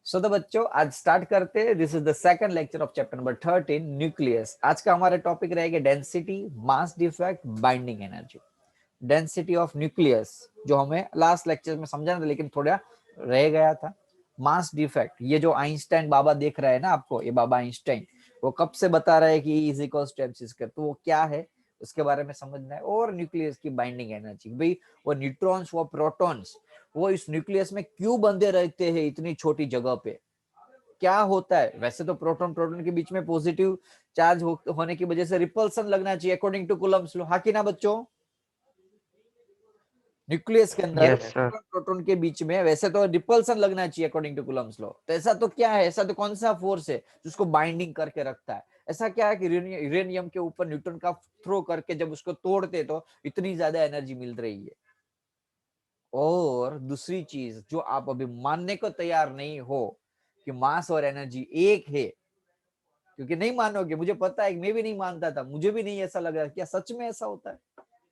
सो तो बच्चों आज स्टार्ट करते हैं। This is the second lecture of chapter number 13 nucleus. आज का हमारा टॉपिक रहेगा density, mass defect, binding energy. Density of nucleus जो हमें लास्ट लेक्चर में समझाना था लेकिन थोड़ा रह गया था। मास डिफेक्ट, ये जो आइंस्टाइन बाबा देख रहा है ना आपको, ये बाबा आइंस्टाइन वो कब से बता रहा है कि E is equals to mc square, तो वो क्या है उसके बारे में समझना है। और न्यूक्लियस की बाइंडिंग एनर्जी, भाई वो न्यूट्रॉन्स वो प्रोटॉन्स वो इस न्यूक्लियस में क्यों बंधे रहते हैं इतनी छोटी जगह पे, क्या होता है। वैसे तो प्रोटॉन प्रोटॉन के बीच में पॉजिटिव चार्ज होने की वजह से रिपल्सन लगना चाहिए अकॉर्डिंग टू कूलम्ब्स लॉ, हाँ कि ना बच्चों। न्यूक्लियस के अंदर यस सर। प्रोटॉन प्रोटॉन के बीच में वैसे तो रिपल्सन लगना चाहिए अकॉर्डिंग टू कूलम्ब्स लॉ। तो ऐसा तो क्या है, ऐसा तो कौन सा फोर्स है जिसको बाइंडिंग करके रखता है। ऐसा क्या है कि यूरेनियम के ऊपर न्यूट्रॉन का थ्रो करके जब उसको तोड़ते तो इतनी ज्यादा एनर्जी मिल रही है। और दूसरी चीज जो आप अभी मानने को तैयार नहीं हो कि मास और एनर्जी एक है, क्योंकि नहीं मानोगे, मुझे पता है, मैं भी नहीं मानता था, मुझे भी नहीं ऐसा लग रहा क्या सच में ऐसा होता है,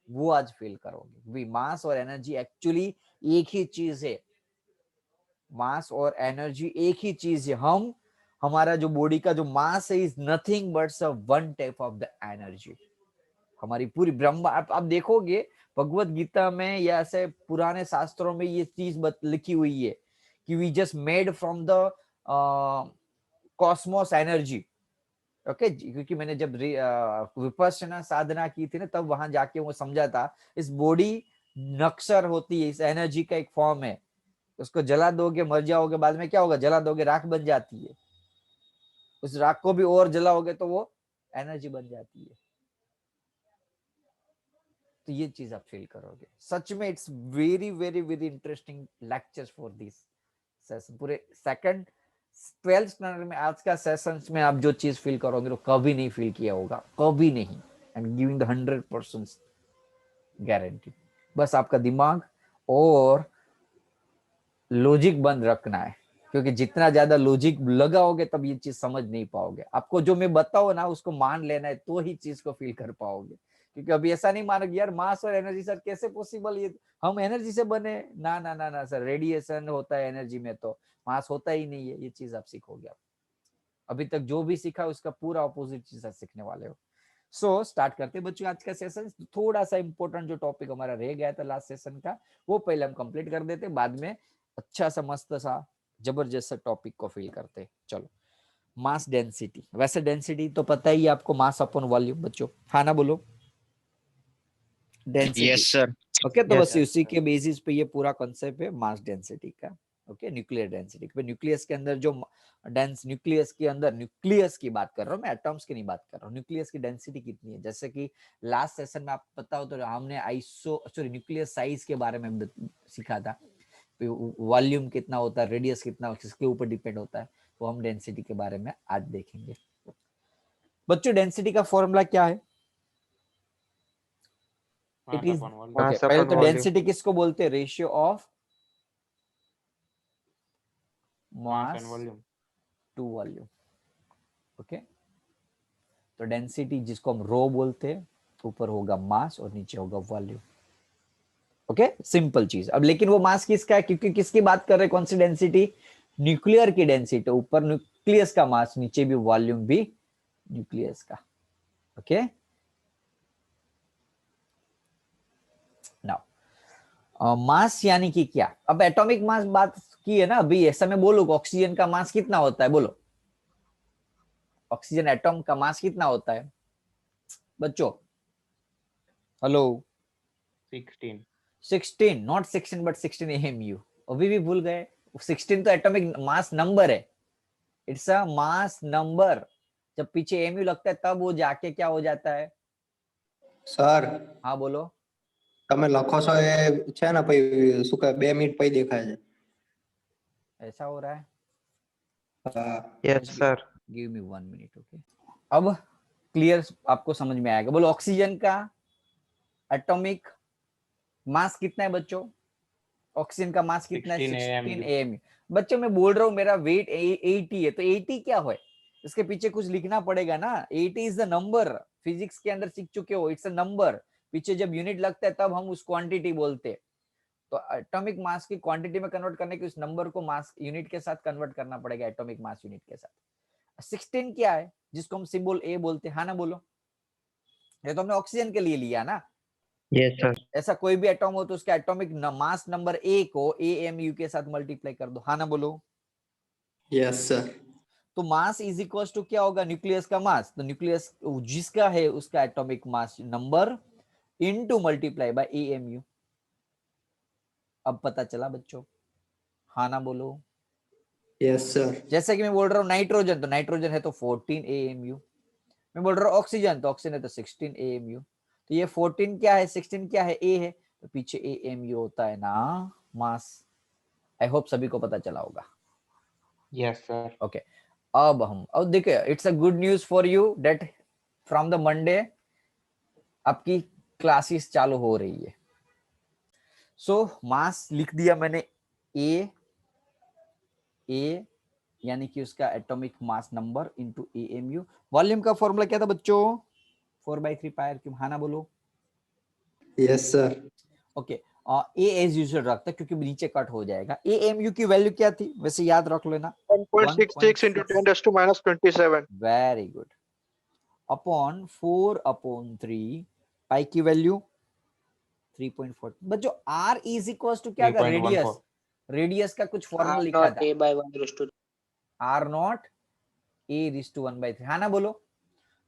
वो आज फील करोगे। मास और एनर्जी एक्चुअली एक ही चीज है। मास और एनर्जी एक ही चीज है। हमारा जो बॉडी का जो मास है is nothing but one type of the energy. हमारी पूरी ब्रह्मा आप देखोगे भगवत गीता में या ऐसे पुराने शास्त्रों में ये चीज लिखी हुई है कि we just made from the cosmos energy. Okay क्योंकि मैंने जब विपश्यना साधना की थी ना तब वहां जाके वो समझा था इस बॉडी नक्सर होती है, इस एनर्जी का एक फॉर्म है। उसको जला दोगे मर जाओगे, बाद में क्या होगा, जला दोगे राख बन जाती है। उस राख को भी और जलाओगे तो वो एनर्जी बन जाती है। तो ये चीज आप फील करोगे सच में। It's very very very interesting lectures for this session. पूरे सेकंड 12th स्टैंडर्ड में आज का सेशन में आप जो चीज फील करोगे तो कभी नहीं फील किया होगा, कभी नहीं। And giving the 100% guarantee. बस आपका दिमाग और लॉजिक बंद रखना है, क्योंकि जितना ज्यादा लॉजिक लगाओगे तब ये चीज समझ नहीं पाओगे। आपको जो मैं बताऊं ना उसको मान लेना है तो ही चीज को फील कर पाओगे। क्योंकि अभी ऐसा नहीं मानोगे यार मास और एनर्जी सर कैसे पॉसिबल, ये हम एनर्जी से बने, ना ना ना ना सर, रेडिएशन होता है एनर्जी में, तो मास होता ही नहीं है। ये चीज आप सीखोगे। आप अभी तक जो भी सीखा उसका पूरा ऑपोजिट चीज सीखने वाले हो। सो स्टार्ट करते हैं बच्चों आज का सेशन। थोड़ा सा इंपॉर्टेंट जो टॉपिक हमारा रह गया था लास्ट सेशन का वो पहले हम कंप्लीट कर देते, बाद में अच्छा सा मस्त सा जबरदस्त सा टॉपिक को फील करते। चलो, मास डेंसिटी। वैसे डेंसिटी तो पता ही है आपको, मास अपॉन वॉल्यूम बच्चों, हाँ ना बोलो, डेंसिटी। Yes sir. ओके तो यस बस उसी के बेसिस पे ये पूरा कॉन्सेप्ट है मास डेंसिटी का। ओके न्यूक्लियर डेंसिटी, न्यूक्लियस के अंदर जो डेंस, न्यूक्लियस के अंदर, न्यूक्लियस की बात कर रहा हूँ मैं, एटॉम्स की नहीं बात कर रहा हूँ। न्यूक्लियस की डेंसिटी कितनी है, जैसे कि लास्ट सेशन में आप पता हो तो हमने न्यूक्लियस साइज के बारे में सीखा था। वॉल्यूम कितना होता है, रेडियस कितना, किसके ऊपर डिपेंड होता है, वो हम डेंसिटी के बारे में आज देखेंगे। बच्चों डेंसिटी का फॉर्मूला क्या है? इट इज ओके, पहले तो डेंसिटी किसको बोलते हैं? Ratio of mass to volume. Okay तो डेंसिटी जिसको हम रो बोलते हैं, ऊपर होगा मास और नीचे होगा वॉल्यूम। ओके सिंपल चीज। अब लेकिन वो मास किसका है, क्योंकि किसकी बात कर रहे हैं, कौन सी डेंसिटी? न्यूक्लियर की डेंसिटी, ऊपर न्यूक्लियस का मास, नीचे भी वॉल्यूम भी न्यूक्लियस का। ओके नाउ मास यानी कि क्या? अब एटॉमिक मास बात की है ना अभी, ऐसा मैं बोलूं ऑक्सीजन का मास कितना होता है, बोलो ऑक्सीजन एटॉम का मास कितना होता है बच्चों? Hello 16, not 16 but 16 AMU। अभी भी भूल गए? 16 तो एटॉमिक मास नंबर है, इट्स अ मास नंबर। जब पीछे AMU लगता है तब वो जाके क्या हो जाता है? સર हाँ बोलो। તમે લખો છો એ છે ને પછી શું કહે 2 મિનિટ પછી દેખાય છે ऐसा हो रहा है? હા yes sir. Give me 1 minute. Okay अब क्लियर आपको समझ में आएगा। बोलो ऑक्सीजन का एटॉमिक मास कितना है बच्चों? ऑक्सीजन का मास कितना है? 16 AMU। बच्चों मैं बोल रहा हूँ मेरा वेट 80 है, तो 80 क्या है? इसके पीछे कुछ लिखना पड़ेगा ना। 80 इज द नंबर, फिजिक्स के अंदर सीख चुके हो, इट्स अ नंबर। पीछे जब यूनिट लगता है तब हम उस क्वांटिटी बोलते हैं। तो एटॉमिक मास की क्वांटिटी में कन्वर्ट करने के उस नंबर को मास यूनिट के साथ कन्वर्ट करना पड़ेगा, एटॉमिक मास यूनिट के साथ। 16 क्या है जिसको हम सिंबल ए बोलते हैं, हाँ ना बोलो, ये तो हमने ऑक्सीजन के लिए लिया ना। Yes sir. ऐसा कोई भी एटॉम हो तो उसका एटॉमिक मास नंबर ए को AMU के साथ मल्टीप्लाई कर दो, हाँ ना बोलो। Yes sir. तो मास इज इक्वल टू क्या होगा, न्यूक्लियस का मास, तो न्यूक्लियस जिसका है उसका atomic mass number into multiply by AMU। अब पता चला बच्चों, हाँ ना बोलो। Yes sir. जैसे कि मैं बोल रहा हूँ नाइट्रोजन, तो नाइट्रोजन है तो 14 AMU। मैं बोल रहा हूँ ऑक्सीजन, तो ऑक्सीजन है तो 16 AMU। तो ये 14 क्या है, 16 क्या है, ए है, तो पीछे AMU होता है ना मास। आई होप सभी को पता चला होगा। Yes sir. ओके, अब देखिए, it's a good news for you that from the Monday आपकी क्लासेस चालू हो रही है। सो मास लिख दिया मैंने, ए यानी कि उसका atomic mass number into AMU। Volume का फॉर्मूला क्या था बच्चों, 4/3 पाई क्यूब, हाँ ना बोलो। Yes sir. ओके, ए एज यूजुअल रखता क्योंकि नीचे कट हो जाएगा। AMU की वैल्यू क्या थी वैसे याद रख लेना, 1.66 into 10 raised to minus 27. Very good, upon 4/3 पाई की वैल्यू 3.4। बच्चों R इज इक्वल टू क्या था, 3.14। रेडियस, रेडियस का कुछ फॉर्मूला R लिखा naught था, A by 1 raised to R nought A raised to 1/3, हाँ ना बोलो।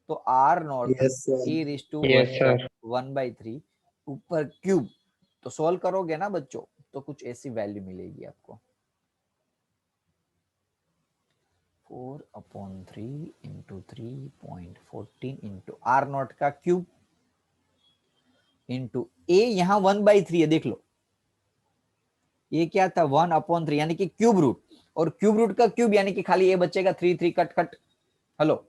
तो R nought yes sir. A raised to yes sir. 1/3 ऊपर क्यूब, तो सॉल्व करोगे ना बच्चों तो कुछ ऐसी वैल्यू मिलेगी आपको, 4/3 इंटू 3.14 इंटू R नॉट का क्यूब इंटू A, यहाँ 1/3 है, देख लो ये क्या था 1/3 यानी कि क्यूब रूट, और क्यूब रूट का क्यूब यानी कि खाली ए बचेगा 3 3 कट कट। हेलो,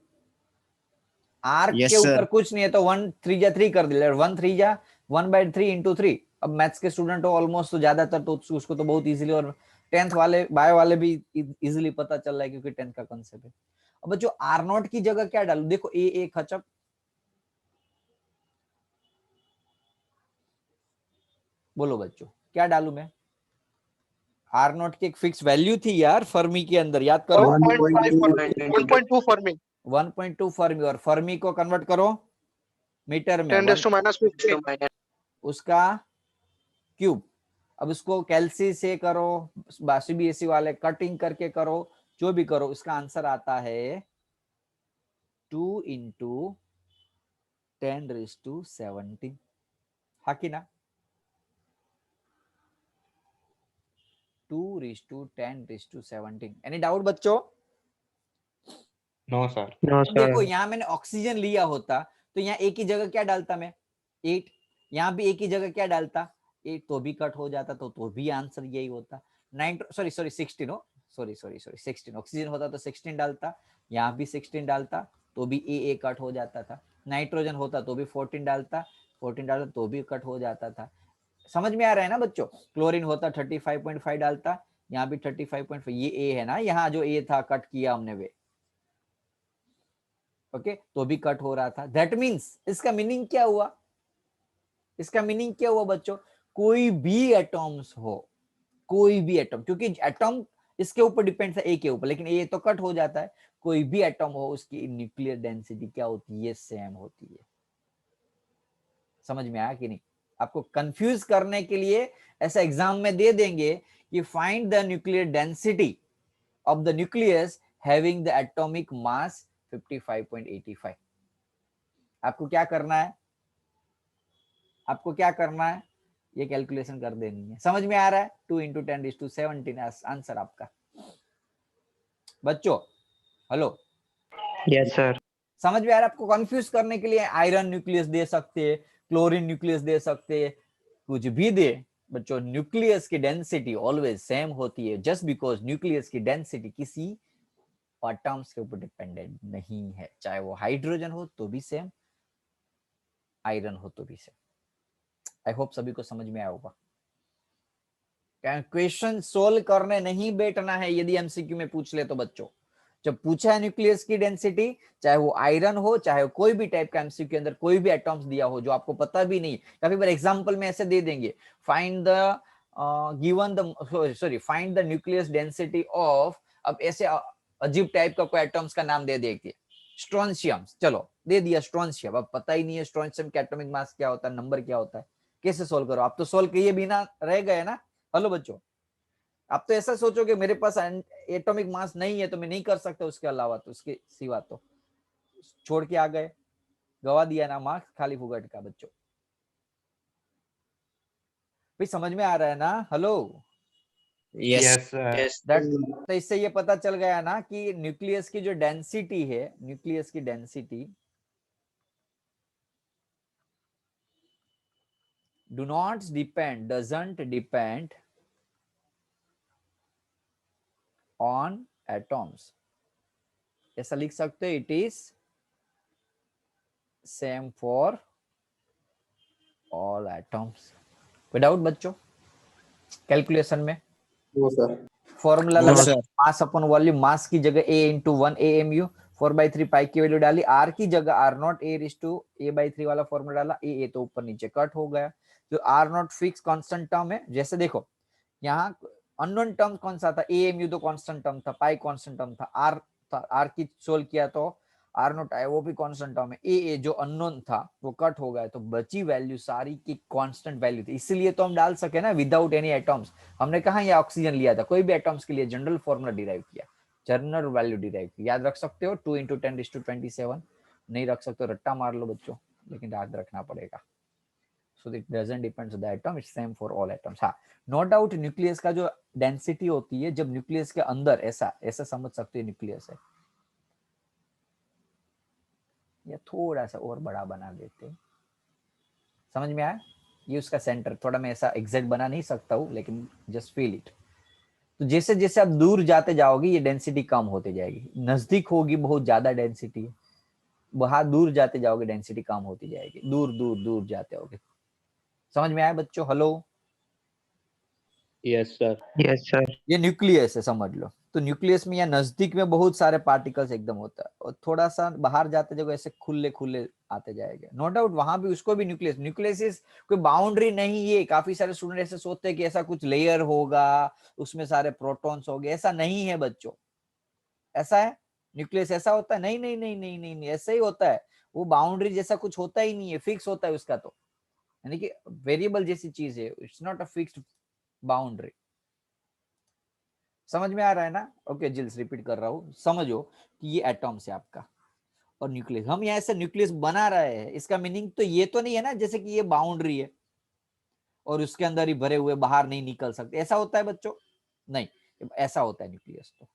आर के ऊपर कुछ नहीं है तो 1 3 जा 3 कर दिया, 1 3 जा 1/3 इंटू 3। अब मैथ्स के स्टूडेंट हो ऑलमोस्ट, तो ज्यादातर तो उसको तो बहुत इजीली, और 10th वाले बायो वाले भी इजीली पता चल रहा है क्योंकि 10th का कांसेप्ट है। अब जो आर नॉट की जगह क्या डालू, देखो ए खचप, बोलो बच्चों क्या डालू मैं, आर नॉट की एक फिक्स वैल्यू थी यार फर्मी के अंदर, याद करो 1.5 for 1.2 for me. 1.2 फर्मी, और फर्मी को कन्वर्ट करो मीटर में, 10 raised to minus 15. उसका क्यूब। अब इसको कैलसी से करो, CBSE वाले कटिंग करके करो, जो भी करो, इसका आंसर आता है 2 इंटू 10⁻17, हाँ कि ना, 2:10⁻17। एनी डाउट बच्चों? No sir. No, देखो यहाँ मैंने ऑक्सीजन लिया होता तो यहाँ एक ही जगह क्या डालता मैं, 8, यहाँ भी एक ही जगह क्या डालता 8, तो भी कट हो जाता, तो भी आंसर यही होता। 16 हो, सॉरी 16, ऑक्सीजन होता तो 16 डालता, यहाँ भी 16 डालता तो भी ए कट हो जाता था। नाइट्रोजन होता तो भी 14 डालता, 14 डालता तो भी कट हो जाता था। समझ में आ रहा है ना बच्चों? क्लोरीन होता 35.5 डालता, यहाँ भी 35.5, ये ए है ना, यहाँ जो ए था कट किया हमने वे, ओके, तो भी कट हो रहा था। दैट मीन्स इसका मीनिंग क्या हुआ, इसका मीनिंग क्या हुआ बच्चों, कोई भी एटॉम्स हो, कोई भी एटॉम, क्योंकि एटॉम इसके ऊपर डिपेंड था ए के ऊपर, लेकिन ए तो कट हो जाता है, कोई भी एटॉम हो उसकी न्यूक्लियर डेंसिटी क्या होती है, सेम होती है। समझ में आया कि नहीं? आपको कंफ्यूज करने के लिए ऐसा एग्जाम में दे देंगे कि find the nuclear density of the nucleus having the atomic mass 55.85। आपको क्या करना है, आपको क्या करना है, ये कैलकुलेशन कर देनी है। समझ में आ रहा है? 2 इंटू 10⁻17 आंसर आपका बच्चों। Hello, Yes, sir. समझ में आ रहा है? आपको कंफ्यूज करने के लिए आयरन न्यूक्लियस दे सकते हैं, क्लोरीन न्यूक्लियस दे सकते हैं, कुछ भी दे बच्चों, न्यूक्लियस की डेंसिटी ऑलवेज सेम होती है, जस्ट बिकॉज न्यूक्लियस की डेंसिटी किसी एटम्स के ऊपर डिपेंडेंट नहीं है, चाहे वो हाइड्रोजन हो तो भी सेम, आयरन हो तो भी सेम। आई होप सभी को समझ में आया होगा। क्वेश्चन सोल्व करने नहीं बैठना है यदि एमसीक्यू में पूछ ले तो बच्चों। जब पूछा है न्यूक्लियस की डेंसिटी, चाहे वो आयरन हो, चाहे कोई भी टाइप का एमसीक्यू के अंदर कोई भी एटॉम्स दिया हो जो आपको पता भी नहीं, या फिर एग्जांपल में ऐसे दे देंगे, find the given the sorry find the nucleus density of, अब ऐसे अजीब टाइप का कोई एटम्स का नाम दे देखिए, स्ट्रोंशियम, चलो दे दिया स्ट्रोंशियम, अब पता ही नहीं है स्ट्रोंशियम का एटॉमिक मास क्या होता है, नंबर क्या होता है, कैसे सोल्व करो, आप तो सोल्व किए बिना रह गए ना। हेलो बच्चों, आप तो ऐसा सोचोगे मेरे पास एटॉमिक मास नहीं है तो मैं नहीं कर सकता, उसके अलावा तो उसके सिवा तो छोड़ के आ गए, गवा दिया ना मार्क्स खाली फुगट का। बच्चों भाई समझ में आ रहा है ना? Hello, Yes, sir. Yes. That, तो इससे ये पता चल गया ना कि न्यूक्लियस की जो डेंसिटी है, न्यूक्लियस की density do not depend, doesn't depend on atoms, ऐसा लिख सकते हो, it is same for all atoms. कोई डाउट बच्चों कैलकुलेशन में? No sir. फॉर्मूला No, लगा, sir. मास अपन वॉल्यूम, मास की जगह a इंटू 1 AMU, 4/3 पाई की वैल्यू डाली, r की जगह r0 a/3 वाला फॉर्मूला डाला, a तो ऊपर नीचे कट हो गया, जो r0 फिक्स कांस्टेंट टर्म है। जैसे देखो यहाँ अननोन टर्म कौन सा था, AMU तो कांस्टेंट टर्म था, पाई कांस्टेंट टर्म था, r था, r की सोल्व किया तो r0 आया, वो भी कांस्टेंट टर्म है, a जो अननोन था वो कट हो गया, तो बची वैल्यू सारी की कांस्टेंट वैल्यू थी, इसीलिए तो हम डाल सके ना विदाउट एनी एटॉम्स। हमने कहा ये ऑक्सीजन लिया था, कोई भी एटॉम्स के लिए जनरल फॉर्मूला डिराइव किया, जनरल वैल्यू डिराइव की, याद रख सकते हो 2 × 10⁻27, नहीं रख सकते हो रट्टा मार लो बच्चों, लेकिन याद रखना पड़ेगा। so it doesn't depend on the atom, it's same for all atoms। हाँ, नो डाउट न्यूक्लियस का जो डेंसिटी होती है, जब न्यूक्लियस के अंदर ऐसा ऐसा समझ सकते हो न्यूक्लियस है, या थोड़ा सा और बड़ा बना देते, समझ में आया? ये उसका सेंटर, थोड़ा मैं ऐसा एग्जैक्ट बना नहीं सकता हूँ, लेकिन जस्ट फील इट। तो जैसे जैसे आप दूर जाते जाओगे ये डेंसिटी कम होती जाएगी, नजदीक होगी बहुत ज्यादा डेंसिटी, वहां दूर जाते जाओगे डेंसिटी कम होती जाएगी, दूर दूर दूर जाते होगे। समझ में आया बच्चों? Hello, Yes, sir. Yes, sir. ये न्यूक्लियस है समझ लो। तो न्यूक्लियस में या नजदीक में बहुत सारे पार्टिकल्स एकदम होता है, और थोड़ा सा बाहर जाते जाओगे ऐसे खुले खुले आते जाएंगे, नो डाउट वहां भी उसको भी न्यूक्लियस, न्यूक्लियस इज कोई बाउंड्री नहीं है। काफी सारे स्टूडेंट ऐसे सोचते हैं कि ऐसा कुछ लेयर होगा उसमें सारे प्रोटॉन्स होंगे, ऐसा नहीं है बच्चों। ऐसा है न्यूक्लियस ऐसा होता है? नहीं नहीं नहीं नहीं नहीं, नहीं ऐसा ही होता है, वो बाउंड्री जैसा कुछ होता ही नहीं है, फिक्स होता है उसका, तो यानी कि वेरिएबल जैसी चीज है, it's not a fixed boundary. समझ में आ रहा है ना? ओके जिल्स, रिपीट कर रहा हूँ, समझो कि ये एटॉम्स है आपका और न्यूक्लियस, हम यहाँ से न्यूक्लियस बना रहे हैं, इसका मीनिंग तो ये तो नहीं है ना जैसे कि ये बाउंड्री है और उसके अंदर ही भरे हुए बाहर नहीं निकल सकते, ऐसा होता है बच्चों? नहीं, ऐसा होता है न्यूक्लियस। तो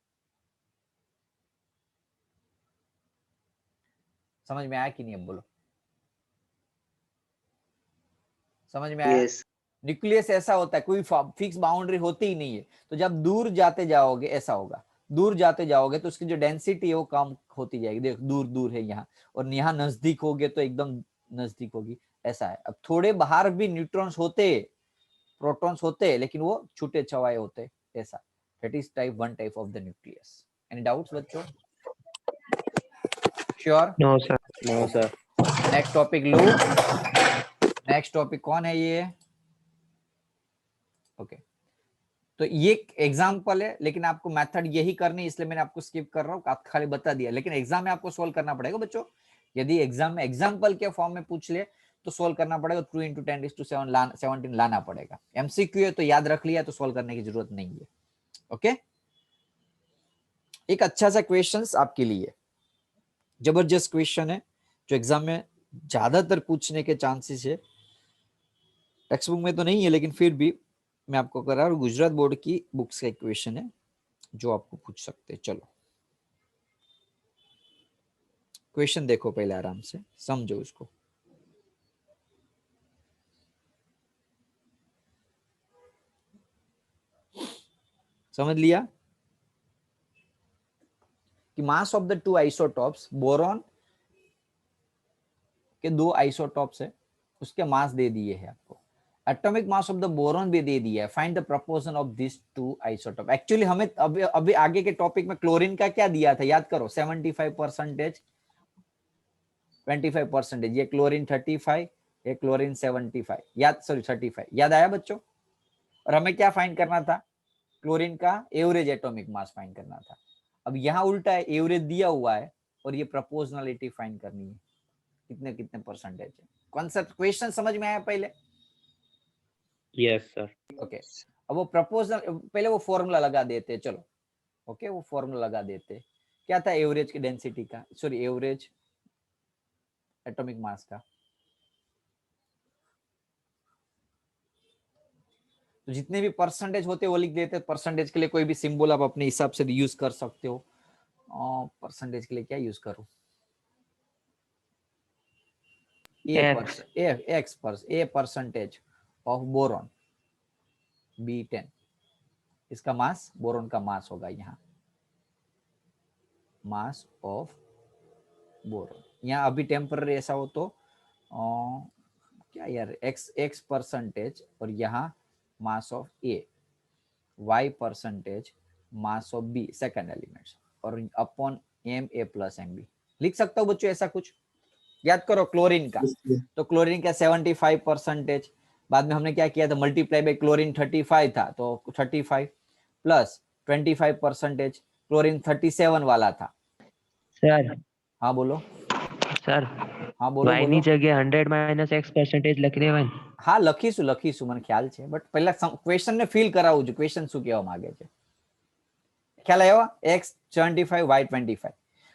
समझ में आया कि नहीं? अब बोलो, समझ में आया? Yes. न्यूक्लियस ऐसा होता है, कोई फिक्स बाउंड्री होती ही नहीं है, तो जब दूर जाते जाओगे ऐसा होगा, दूर जाते जाओगे तो उसकी जो डेंसिटी है वो कम होती जाएगी, देखो दूर दूर है यहाँ, और यहाँ नजदीक होगे तो एकदम नजदीक होगी, ऐसा है। अब थोड़े बाहर भी न्यूट्रॉन्स होते, प्रोटॉन्स होते, लेकिन वो छूटे छवाए होते, ऐसा। That is type 1 type of the nucleus. Any doubts बच्चों? Sure? No, sir. No, sir. Next topic लो, नेक्स्ट टॉपिक कौन है ये? ओके तो ये एग्जाम्पल है, लेकिन आपको मेथड यही करनी है, इसलिए मैंने आपको स्किप कर रहा हूँ, आप खाली बता दिया, लेकिन एग्जाम में आपको सोल्व करना पड़ेगा बच्चों। यदि एग्जाम में एग्जाम्पल के फॉर्म में पूछ ले तो सोल्व करना पड़ेगा, 2 × 10⁻17 लाना पड़ेगा। एमसीक्यू है तो याद रख लिया तो सोल्व करने की जरूरत नहीं है। ओके, एक अच्छा सा क्वेश्चन आपके लिए, जबरदस्त क्वेश्चन है जो एग्जाम में ज्यादातर पूछने के चांसेस है, टेक्स्ट बुक में तो नहीं है लेकिन फिर भी मैं आपको कर रहा हूँ, गुजरात बोर्ड की बुक्स का एक क्वेश्चन है जो आपको पूछ सकते हैं। चलो क्वेश्चन देखो पहले, आराम से समझो उसको। समझ लिया कि mass of the 2 isotopes, boron के 2 आइसोटॉप्स है, उसके मास दे दिए हैं आपको, atomic mass of the boron भी दे दिया है, find the proportion of this 2 isotope. Actually हमें अभी आगे के टॉपिक में क्लोरीन का क्या दिया था याद करो, 75%, 25%, ये क्लोरीन 35, ये क्लोरीन 75, याद, सॉरी 35, याद आया बच्चों? और हमें क्या फाइंड करना था, क्लोरीन का एवरेज एटॉमिक मास फाइंड करना था। अब यहाँ उल्टा है, एवरेज दिया हुआ है और ये प्रोपोर्शनलिटी फाइंड करनी है, कितने कितने परसेंटेज है। कॉन्सेप्ट क्वेश्चन समझ में आया पहले? Yes, sir. ओके अब वो प्रपोजल, पहले वो फॉर्मूला लगा देते, चलो ओके वो फॉर्मूला लगा देते। क्या था एवरेज की डेंसिटी का, सॉरी एवरेज एटॉमिक मास का, तो जितने भी परसेंटेज होते वो लिख देते। परसेंटेज के लिए कोई भी सिंबल आप अपने हिसाब से यूज कर सकते हो। परसेंटेज के लिए क्या यूज करूं, a percentage of boron B10, इसका मास, बोरॉन का मास होगा यहाँ, मास ऑफ बोरॉन। यहाँ अभी टेम्पररी ऐसा हो तो क्या यार, एक्स परसेंटेज और यहाँ mass of A, Y percentage mass of B second elements, और upon M A plus M B लिख सकता हूँ बच्चों ऐसा कुछ। याद करो क्लोरीन का, तो क्लोरीन का 75%, बाद में हमने क्या किया था, मल्टीप्लाई बाय क्लोरीन 35 था, तो 35 प्लस 25%, क्लोरीन 37 वाला था। सर हाँ बोलो, सर हाँ बोलो y ની જગ્યાએ 100 - x% લખી દેવાય ને? હા લખીશું મને ખ્યાલ છે, બટ પહેલા ક્વેશ્ચન ને ફીલ કરાવું છું, ક્વેશ્ચન શું કહેવા માંગે છે, ખ્યાલ આવ્યો? x 75 y 25।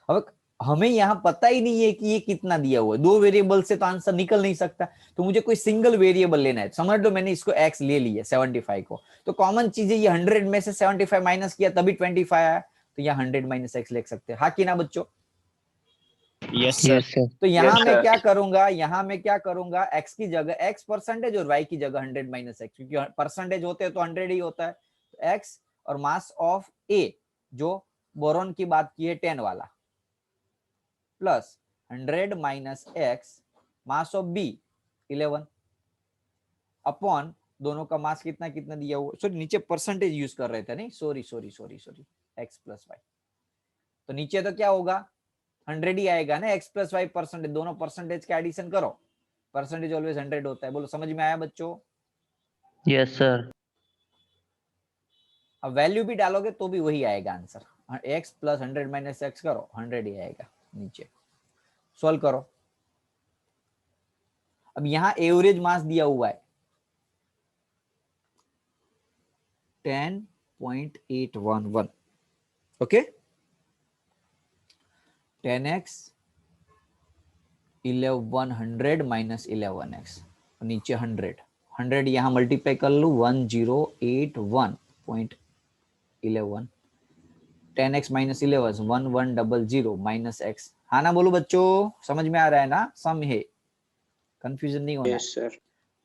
હવે हमें यहाँ पता ही नहीं है कि ये कितना दिया हुआ है, दो वेरिएबल से तो आंसर निकल नहीं सकता, तो मुझे कोई सिंगल वेरिएबल लेना है। समझ लो मैंने इसको x ले लिया 75 को, तो कॉमन चीज है ये 100 में से 75 माइनस किया तभी 25 आया, तो यहाँ 100 माइनस x लिख सकते हैं, हाँ कि ना बच्चों? Yes, sir. Yes sir. तो यहाँ Yes, मैं sir. क्या करूंगा, यहाँ मैं क्या करूंगा, x की जगह x परसेंटेज और y की जगह 100 माइनस x, क्योंकि परसेंटेज होते हैं तो 100 ही होता है, तो x और मास ऑफ a जो बोरॉन की बात की है 10 वाला, plus 100 minus x mass of b 11 upon दोनों का मास कितना कितना दिया हुआ, सॉरी नीचे परसेंटेज यूज कर रहे थे, नहीं सॉरी x प्लस y, तो नीचे तो क्या होगा 100 ही आएगा ना, x प्लस y परसेंटेज, दोनों परसेंटेज का एडिशन करो, परसेंटेज ऑलवेज 100 होता है। बोलो समझ में आया बच्चों? Yes sir. अब वैल्यू भी डालोगे तो भी वही आएगा answer, x plus 100 minus x करो 100 ही आएगा, नीचे सॉल्व करो। अब यहाँ एवरेज मास दिया हुआ है 10.811, ओके 10x 1100 माइनस 11x, नीचे 100 यहाँ मल्टीप्लाई कर लू 1081.11, 10x माइनस 11 1100 माइनस x, हाँ ना बोलो बच्चों, समझ में आ रहा है ना? सम है, कंफ्यूजन नहीं होना। Yes, sir.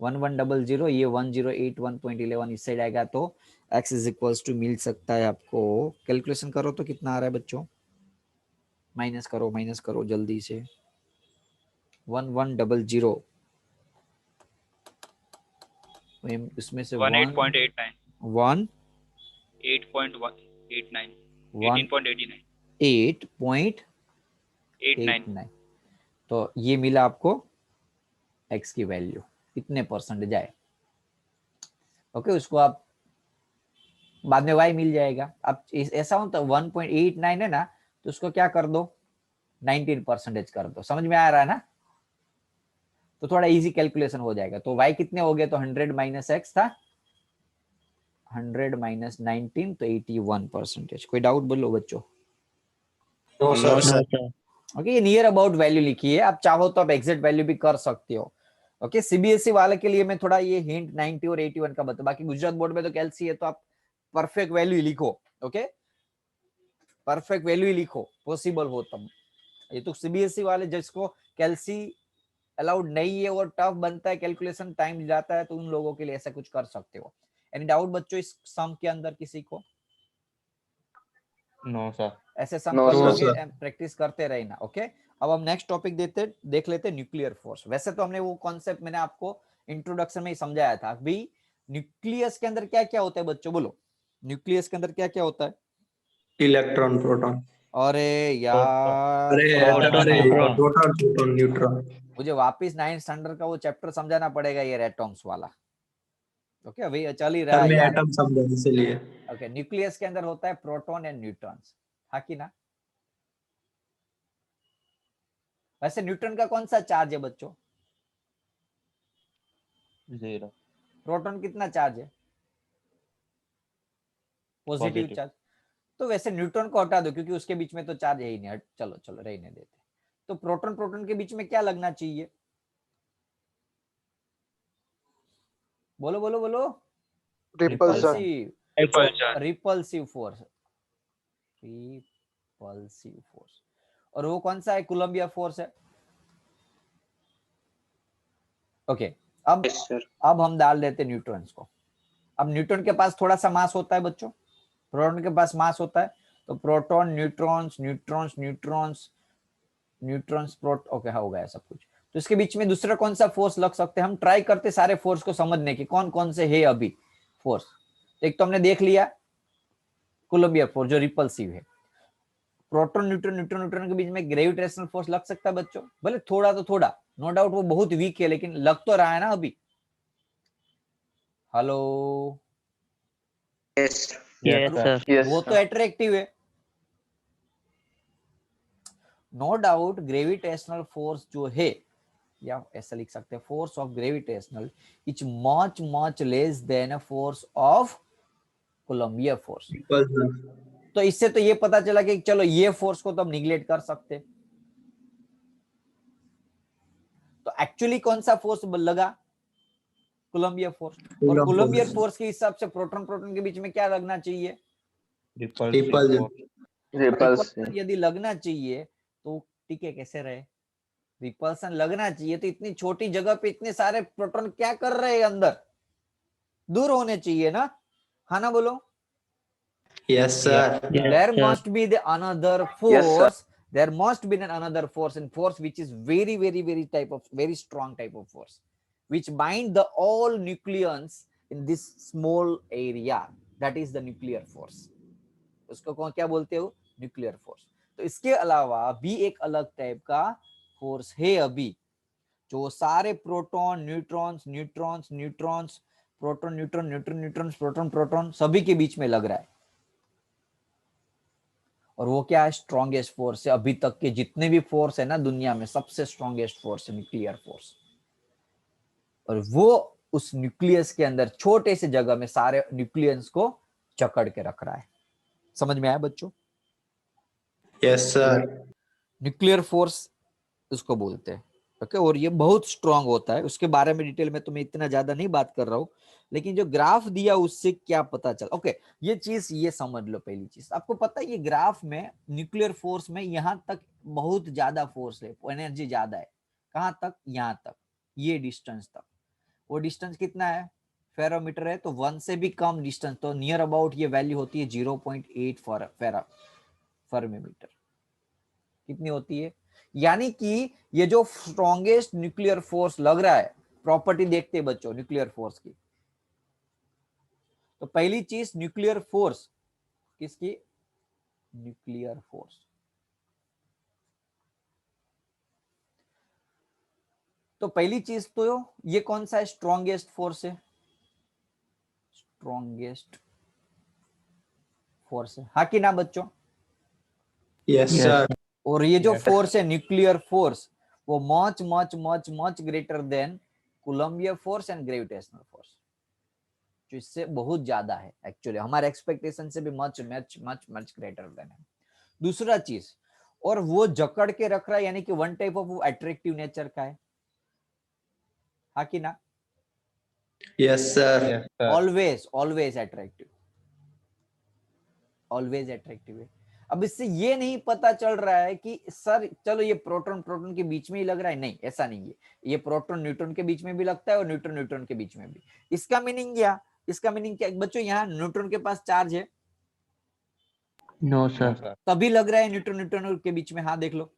1100 ये 1081.11 इस साइड आएगा, तो x इज इक्वल्स टू मिल सकता है आपको, कैलकुलेशन करो तो कितना आ रहा है बच्चों, माइनस करो जल्दी से, 1100 उसमें से 18.89 1 8.189 8.89, तो ये मिला आपको x की वैल्यू, कितने परसेंटेज आए, ओके उसको आप बाद में y मिल जाएगा। अब ऐसा हो तो 1.89 है ना, तो उसको क्या कर दो 19% कर दो, समझ में आ रहा है ना? तो थोड़ा इजी कैलकुलेशन हो जाएगा। तो y कितने हो गए, तो 100 माइनस x था, 100 माइनस 19 तो 81%। कोई डाउट बोलो बच्चों? No No, sir. sir. Okay ये नियर अबाउट वैल्यू लिखी है, आप चाहो तो आप एग्जैक्ट वैल्यू भी कर सकते हो। ओके सीबीएसई वाले के लिए मैं थोड़ा ये हिंट 90 और 81 का बता, बाकी गुजरात बोर्ड में तो कैलसी है तो आप परफेक्ट वैल्यू ही लिखो, ओके परफेक्ट वैल्यू ही लिखो, पॉसिबल हो तब। ये तो सीबीएसई वाले जिसको कैलसी अलाउड नहीं है और टफ बनता है, कैलकुलेशन टाइम जाता है, तो उन लोगों के लिए ऐसा कुछ कर सकते हो। एनी डाउट बच्चों इस सम के अंदर किसी को? No, sir. ऐसे सम No, करोगे, प्रैक्टिस करते रहना, ओके। अब हम नेक्स्ट टॉपिक देख लेते न्यूक्लियर फोर्स। वैसे तो हमने वो कॉन्सेप्ट मैंने आपको इंट्रोडक्शन में ही समझाया था। अभी न्यूक्लियस के अंदर क्या क्या होता है बच्चों, बोलो न्यूक्लियस के अंदर क्या क्या होता है? इलेक्ट्रॉन, प्रोटॉन, अरे यार प्रोटॉन, न्यूट्रॉन। मुझे वापस 9th स्टैंडर्ड का वो चैप्टर समझाना पड़ेगा, ये एटॉम्स वाला। ओके अभी चल ही रहा सर है मैं याद। एटम समझा इसलिए। ओके न्यूक्लियस के अंदर होता है प्रोटॉन एंड न्यूट्रॉन्स, हाँ कि ना। वैसे न्यूट्रॉन का कौन सा चार्ज है बच्चों? 0 प्रोटॉन कितना चार्ज है? Positive Positive. चार्ज। तो वैसे न्यूट्रॉन को हटा दो क्योंकि उसके बीच में तो चार्ज है ही नहीं, चलो चलो रहने देते। तो प्रोटॉन प्रोटॉन के बीच में क्या लगना चाहिए? बोलो बोलो बोलो। Repulsion. Repulsive force, repulsive force. और वो कौन सा है? कोलंबिया फोर्स है। ओके अब Yes, sir. अब हम डाल देते न्यूट्रॉन्स को। अब न्यूट्रॉन के पास थोड़ा सा मास होता है बच्चों, प्रोटॉन के पास मास होता है। तो proton neutrons neutrons neutrons neutrons प्रोट ओके हो गया सब कुछ। तो इसके बीच में दूसरा कौन सा फोर्स लग सकते हैं? हम ट्राई करते सारे फोर्स को समझने की कौन कौन से है अभी फोर्स। एक तो हमने देख लिया कोलंबिया फोर्स जो रिपल्सिव है। प्रोटॉन न्यूट्रॉन न्यूट्रॉन न्यूट्रॉन के बीच में ग्रेविटेशनल फोर्स लग सकता है बच्चों, भले थोड़ा तो थोड़ा, नो डाउट वो बहुत वीक है लेकिन लग तो रहा है ना अभी। Hello Yes. Yes, sir. वो तो अट्रैक्टिव है, नो डाउट। ग्रेविटेशनल फोर्स जो है, या ऐसा लिख सकते हैं force of gravitational is much much less than a force of Columbia force. तो इससे तो ये पता चला कि चलो ये फोर्स को तो हम निगलेक्ट कर सकते। तो एक्चुअली कौन सा फोर्स लगा? Columbia force. और कोलंबिया फोर्स के हिसाब से प्रोटॉन प्रोटॉन के बीच में क्या लगना चाहिए? Repulsive Repulsion. force. रिपल्सन यदि लगना चाहिए तो ठीक है कैसे रहे? रिपल्सन लगना चाहिए तो इतनी छोटी जगह पे इतने सारे प्रोटॉन क्या कर रहे हैं अंदर? दूर होने चाहिए ना, हाँ ना बोलो। Yes, sir. Yes, There sir. must be the another force. There must be another force, and force which is very very type of very strong type of force which bind the all nucleons in this small area. That is the nuclear force. उसको कौन क्या बोलते हो? Nuclear force. तो इसके अलावा भी एक अलग टाइप का फोर्स है अभी, जो सारे proton neutrons neutrons neutrons proton neutron neutron neutrons proton proton सभी के बीच में लग रहा है। और वो क्या है? स्ट्रॉन्गेस्ट फोर्स है अभी तक के जितने भी फोर्स है ना दुनिया में, सबसे स्ट्रॉन्गेस्ट फोर्स है न्यूक्लियर फोर्स। और वो उस न्यूक्लियस के अंदर छोटे से जगह में सारे न्यूक्लियस को जकड़ के रख रहा है। समझ में आया बच्चों? Yes, sir. न्यूक्लियर फोर्स उसको बोलते हैं। ओके और ये बहुत स्ट्रांग होता है, उसके बारे में डिटेल में तो मैं इतना ज्यादा नहीं बात कर रहा हूँ, लेकिन जो ग्राफ दिया उससे क्या पता चला। ओके ये चीज ये समझ लो। पहली चीज आपको पता है ये ग्राफ में न्यूक्लियर फोर्स में यहां तक बहुत ज्यादा फोर्स है, एनर्जी ज्यादा है। कहां तक? यहां तक, ये डिस्टेंस तक। वो डिस्टेंस कितना है? फेरोमीटर है तो 1 से भी कम डिस्टेंस, तो नियर अबाउट ये वैल्यू होती है 0.8 फेरोमीटर। कितनी होती है? यानी कि ये जो स्ट्रॉन्गेस्ट न्यूक्लियर फोर्स लग रहा है, प्रॉपर्टी देखते हैं बच्चों न्यूक्लियर फोर्स की। तो पहली चीज न्यूक्लियर फोर्स किसकी? Nuclear force. तो पहली चीज तो ये कौन सा है? स्ट्रॉन्गेस्ट फोर्स है, स्ट्रॉन्गेस्ट फोर्स है, हाँ कि ना बच्चों? Yes, Yes, sir. sir. और ये जो Yes. फोर्स है न्यूक्लियर फोर्स, वो much much much much greater than Columbia force and gravitational force, जो इससे बहुत ज्यादा है। एक्चुअली हमारे एक्सपेक्टेशन से भी much much much much greater then है। दूसरा चीज, और वो जकड़ के रख रहा है, यानी कि one type of attractive nature का है, हाँ कि ना? Yes, sir. Yes, sir. Always always attractive, always attractive है। अब इससे ये नहीं पता चल रहा है कि सर चलो ये प्रोटॉन प्रोटॉन के बीच में ही लग रहा है, नहीं ऐसा नहीं है। ये प्रोटॉन न्यूट्रॉन के बीच में भी लगता है और न्यूट्रॉन न्यूट्रॉन के बीच में भी। इसका मीनिंग क्या? इसका मीनिंग क्या बच्चों? यहाँ न्यूट्रॉन के पास चार्ज है No, No, sir. sir. तभी लग रहा है न्यूट्रॉन न्यूट्रॉन के बीच में, हाँ देख लो।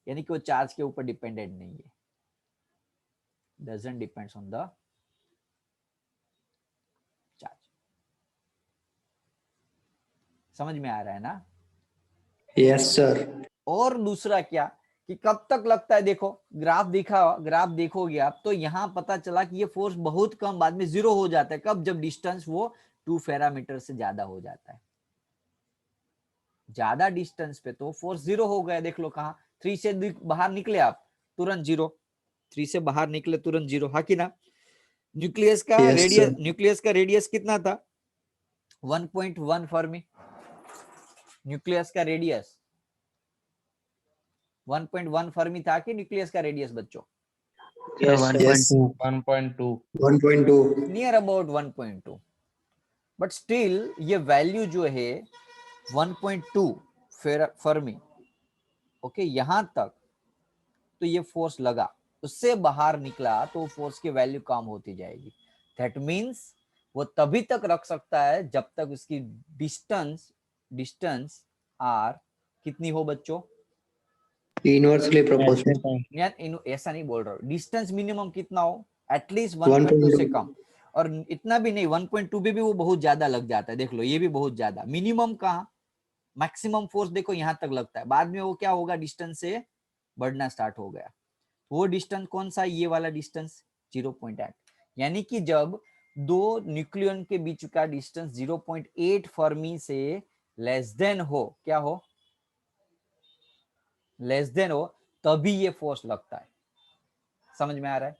यानी कि वो चार्ज के ऊपर डिपेंडेंट नहीं है, doesn't depends on the charge. समझ में आ रहा है ना? Yes, sir. और दूसरा क्या कि कब तक लगता है। देखो ग्राफ देखोगे आप तो यहाँ पता चला कि ये फोर्स बहुत कम बाद में जीरो हो जाता है। कब? जब डिस्टेंस वो 2 फेरामीटर से ज्यादा हो जाता है। ज्यादा डिस्टेंस पे तो फोर्स जीरो हो गया। देख लो कहाँ 3 से बाहर निकले आप तुरंत जीरो, 3 से बाहर निकले तुरंत जीरो, हाँ कि ना। न्यूक्लियस का Yes, रेडियस, sir. न्यूक्लियस का रेडियस कितना था? 1.1 फर्मी। न्यूक्लियस का रेडियस 1.1 फर्मी था कि न्यूक्लियस का रेडियस बच्चों? Yes, Yes. 1.2. 1.2. Near about 1.2। But still ये वैल्यू जो है 1.2 फर्मी, ओके, यहां तक तो ये फोर्स लगा, उससे बाहर निकला तो फोर्स की वैल्यू कम होती जाएगी। दैट मींस वो तभी तक रख सकता है जब तक उसकी डिस्टेंस आर कितनी हो बच्चों? Inversely proportional. ऐसा नहीं बोल रहा हूँ, डिस्टेंस मिनिमम कितना हो? एटलीस्ट 1.2 से कम। और इतना भी नहीं, 1.2 भी वो बहुत ज्यादा लग जाता है। देख लो ये भी बहुत ज्यादा। मिनिमम कहाँ? मैक्सिमम फोर्स देखो यहाँ तक लगता है, बाद में वो क्या होगा, डिस्टेंस से बढ़ना स्टार्ट हो गया। वो डिस्टेंस कौन सा? ये वाला डिस्टेंस 0.8। यानी कि जब दो न्यूक्लियन के बीच का डिस्टेंस 0.8 फर्मी से लेस देन हो, क्या हो? लेस देन हो, तभी ये फोर्स लगता है। समझ में आ रहा है?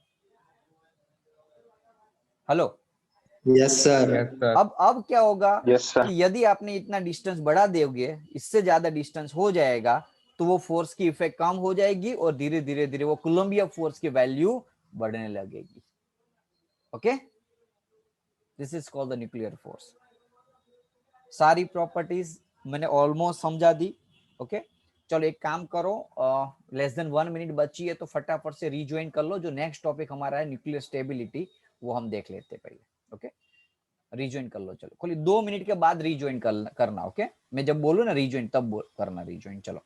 Hello? Yes, sir. Yes, sir. अब क्या होगा Yes, sir. कि यदि आपने इतना डिस्टेंस बढ़ा दोगे, इससे ज्यादा डिस्टेंस हो जाएगा, तो वो फोर्स की इफेक्ट कम हो जाएगी और धीरे धीरे धीरे वो कोलंबिया फोर्स की वैल्यू बढ़ने लगेगी। Okay, this is called the nuclear force. सारी प्रॉपर्टीज मैंने ऑलमोस्ट समझा दी। ओके, चलो एक काम करो, लेस देन 1 मिनट बची है तो फटाफट से रिज्वाइन कर लो। जो नेक्स्ट टॉपिक हमारा है न्यूक्लियर स्टेबिलिटी, वो हम देख लेते हैं पहले। ओके, रिज्वाइन कर लो। चलो खाली 2 मिनट के बाद रिज्वाइन करना। ओके, मैं जब बोलूँ ना रिज्वाइन तब करना रिज्वाइन। चलो